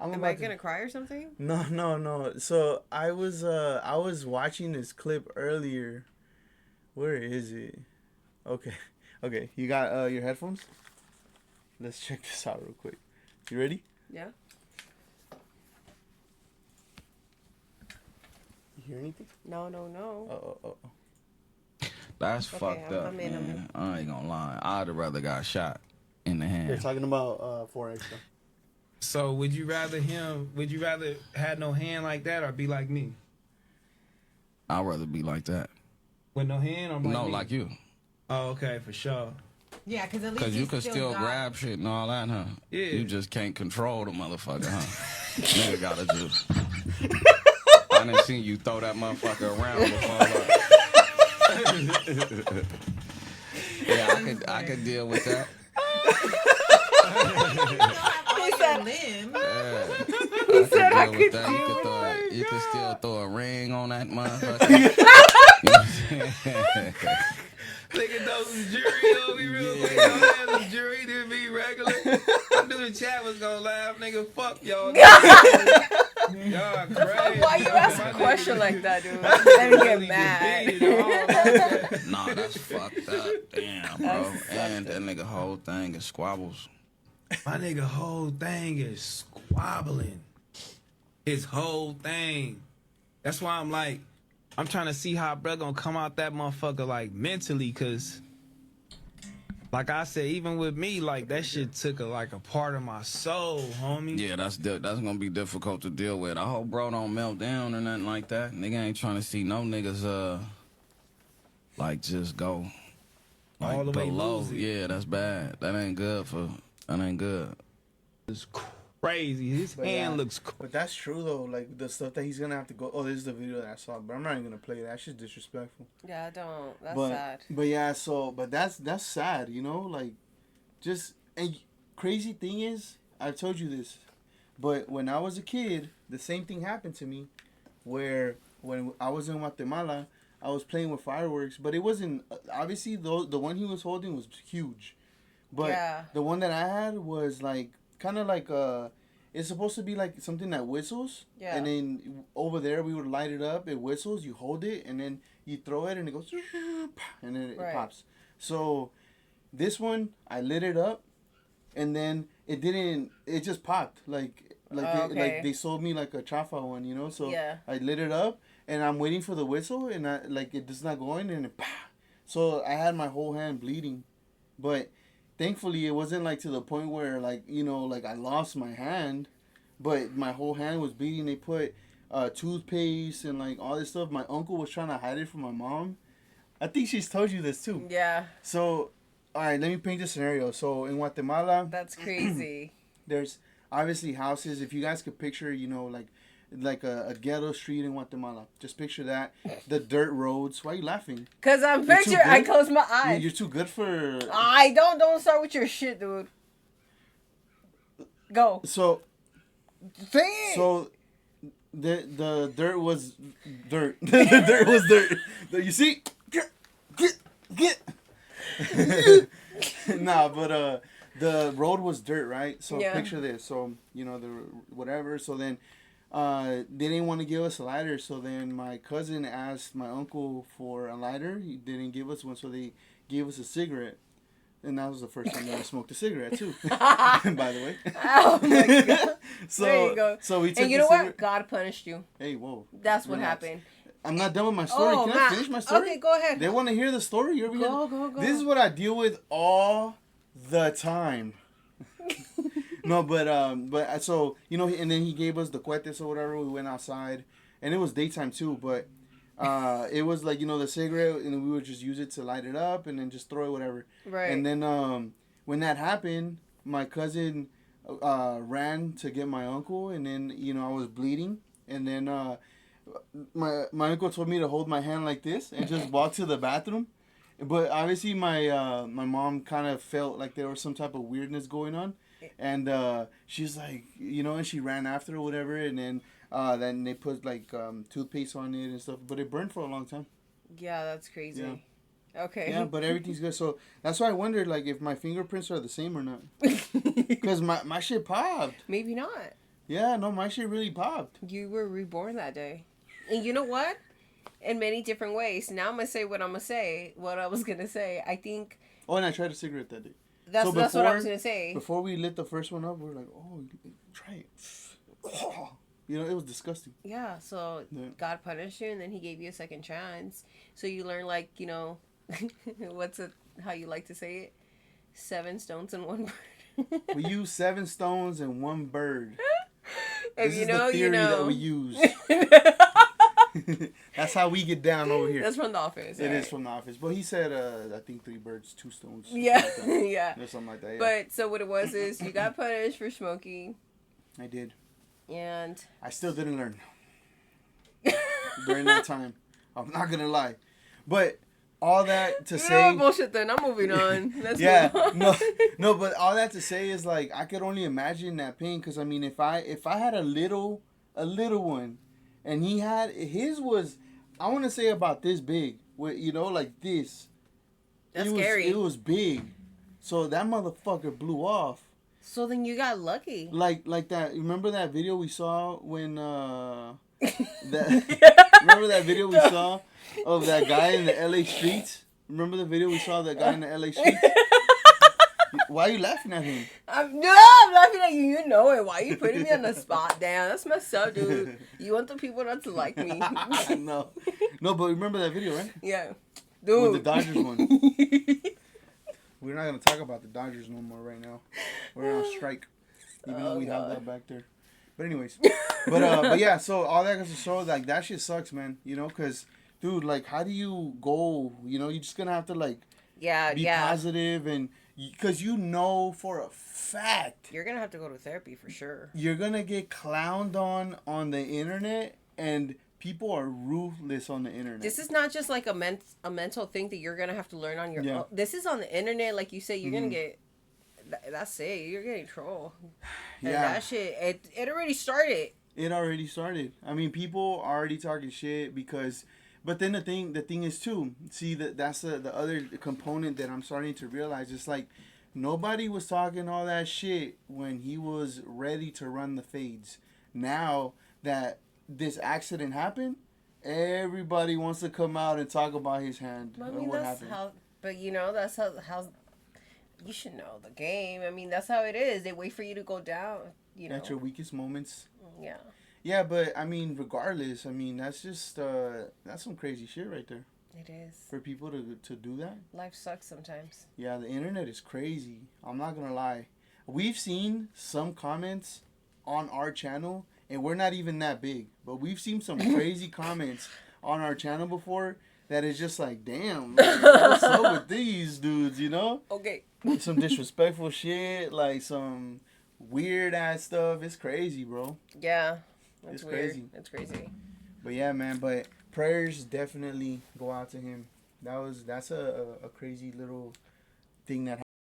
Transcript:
Am I gonna cry or something? No, no, no. So I was watching this clip earlier. Where is it? Okay, okay. You got your headphones? Let's check this out real quick. You ready? Yeah. You hear anything? No, no, no. That's Okay, fucked up, I'm in. man. I ain't gonna lie. I'd have rather got shot in the They're hand. talking about Forex. So would you rather had no hand like that or be like me? I'd rather be like that. With no hand or like No, me? like you. Oh, okay, for sure. Yeah, because at least Because you can still got... grab shit and all that, huh? Yeah. You just can't control the motherfucker, huh? Nigga gotta just... I done seen you throw that motherfucker around before. Yeah, I could deal with that. He said, limb. Yeah. He said I could that. deal with You could still throw a ring on that motherfucker. Nigga throw some jury on me real quick. Y'all had some jury to be regular. I knew the chat was gonna laugh, nigga. Fuck y'all. Y'all crazy. Why you ask a question like that, dude? Let me get mad. Nah, that's fucked up. Damn, bro. And that nigga whole thing is squabbles. My nigga whole thing is squabbling. His whole thing. That's why I'm like, I'm trying to see how bro gonna come out that motherfucker like mentally, cause like I said, even with me, like that shit took a part of my soul, homie. Yeah, that's gonna be difficult to deal with. I hope bro don't melt down or nothing like that. Nigga ain't trying to see no niggas like just go like all the way below. lose it. Yeah, that's bad. That ain't good. It's crazy. His hand looks crazy. But that's true though. Like the stuff that he's gonna have to go. Oh, this is the video that I saw, but I'm not even gonna play that. That shit's disrespectful. Yeah, don't. That's sad. But yeah, but that's sad. You know, like just and crazy thing is, I've told you this, but when I was a kid, the same thing happened to me, where when I was in Guatemala, I was playing with fireworks, but it wasn't obviously the one he was holding was huge, but the one that I had was like kind of like it's supposed to be like something that whistles. Yeah. And then over there we would light it up. It whistles. You hold it and then you throw it and it goes and then it pops. So this one I lit it up and then it didn't. It just popped like like they sold me like a chafa one, you know. So I lit it up and I'm waiting for the whistle and I like it's not going and it so I had my whole hand bleeding, but thankfully it wasn't like to the point where like you know like I lost my hand, but my whole hand was bleeding. They put toothpaste and like all this stuff. My uncle was trying to hide it from my mom. I think she's told you this too. Yeah. So all right, let me paint the scenario. So in Guatemala, that's crazy. There's obviously houses. If you guys could picture, you know, like a ghetto street in Guatemala. Just picture that. The dirt roads. Why are you laughing? Because I'm picturing. I close my eyes. You're too good for... I don't start with your shit, dude. Go. So... Say it. So... The dirt was dirt. The dirt was dirt. You see? Get. Nah, but the road was dirt, right? So picture this. So, you know, the whatever. So then... they didn't want to give us a lighter, so then my cousin asked my uncle for a lighter. He didn't give us one, so they gave us a cigarette. And that was the first time that I smoked a cigarette, too. By the way. Oh, my God. So, there you go. So we took and you know what? God punished you. Hey, whoa. That's what happened. I'm not done with my story. Oh, Can I finish my story? Okay, go ahead. They want to hear the story? Go. This is what I deal with all the time. No, but so you know, and then he gave us the cohetes or whatever. We went outside, and it was daytime too. But it was like, you know, the cigarette, and we would just use it to light it up, and then just throw it whatever. Right. And then when that happened, my cousin ran to get my uncle, and then you know I was bleeding, and then my uncle told me to hold my hand like this and just walk to the bathroom. But obviously my mom kind of felt like there was some type of weirdness going on. And she's like, you know, and she ran after or whatever, and then they put like toothpaste on it and stuff, but it burned for a long time. Yeah, that's crazy. Yeah. Okay. Yeah, but everything's good. So that's why I wondered like if my fingerprints are the same or not, because my shit popped. Maybe not. Yeah, no, my shit really popped. You were reborn that day. And you know what? In many different ways. Now I'm going to say what I'm going to say. What I was going to say. I think... Oh, and I tried a cigarette that day. That's what I was going to say. Before we lit the first one up, we were like, oh, try it. Oh. You know, it was disgusting. Yeah, so God punished you, and then he gave you a second chance. So you learn, like, you know, how you like to say it? 7 stones and 1 bird. We use 7 stones and 1 bird. If This you is know, the theory you know. that we use. That's how we get down over here. That's from The Office. It is from The Office. But he said, I think 3 birds, 2 stones. Yeah, like yeah. Or something like that, yeah. But, so what it was is, you got punished for smoking. I did. And... I still didn't learn. During that time. I'm not going to lie. But... all that to say, bullshit. Then I'm moving on. Let's yeah, move on. no, but all that to say is like I could only imagine that pain because I mean if I had a little one, and he had his was I want to say about this big, with you know like this. That's scary. It was big, so that motherfucker blew off. So then you got lucky. Like that. Remember that video we saw when remember that video we saw of that guy in the LA streets? Remember the video we saw of that guy in the LA streets? Why are you laughing at him? I'm laughing at you. You know it. Why are you putting me on the spot? Damn, that's messed up, dude. You want the people not to like me. No, but remember that video, right? Yeah. Dude. With the Dodgers one. We're not going to talk about the Dodgers no more right now. We're on strike. Even though we have that back there. But anyways. But yeah, so all that goes to show, like, that shit sucks, man. You know, because, dude, like, how do you go? You know, you're just going to have to, like, be positive and... because you know for a fact... you're going to have to go to therapy for sure. You're going to get clowned on the internet, and people are ruthless on the internet. This is not just like a mental thing that you're going to have to learn on your own. This is on the internet. Like you say, you're going to get... that's it. You're getting trolled. And that shit, it already started. It already started. I mean, people are already talking shit because... but then the thing is too, see that's the other component that I'm starting to realize. It's like nobody was talking all that shit when he was ready to run the fades. Now that this accident happened, everybody wants to come out and talk about his hand. I mean, what that's happened. how. But you know, that's how you should know the game. I mean, that's how it is. They wait for you to go down. You know, at your weakest moments. Yeah. Yeah, but I mean, regardless, I mean that's just that's some crazy shit right there. It is. For people to do that. Life sucks sometimes. Yeah, the internet is crazy. I'm not gonna lie. We've seen some comments on our channel, and we're not even that big, but we've seen some crazy comments on our channel before that is just like, damn, what's up with these dudes, you know? Okay. Some disrespectful shit, like some weird ass stuff. It's crazy, bro. Yeah. That's it's weird. crazy. It's crazy. But yeah, man. But prayers definitely go out to him. That's a crazy little thing that